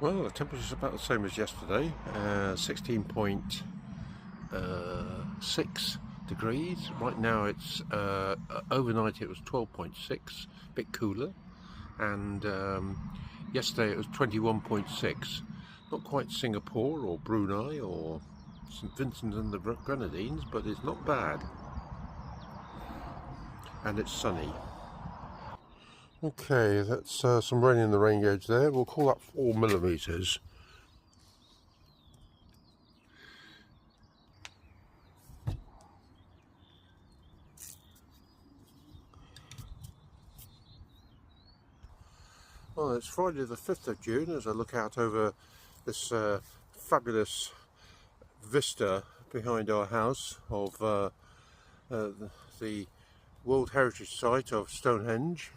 Well, the temperature's about the same as yesterday, 16.6 degrees. Right now it's, overnight it was 12.6, a bit cooler, and yesterday it was 21.6. Not quite Singapore or Brunei or St. Vincent and the Grenadines, but it's not bad. And it's sunny. Okay, that's some rain in the rain gauge there. We'll call that 4 millimeters. Well, it's Friday the 5th of June as I look out over this fabulous vista behind our house of the World Heritage Site of Stonehenge.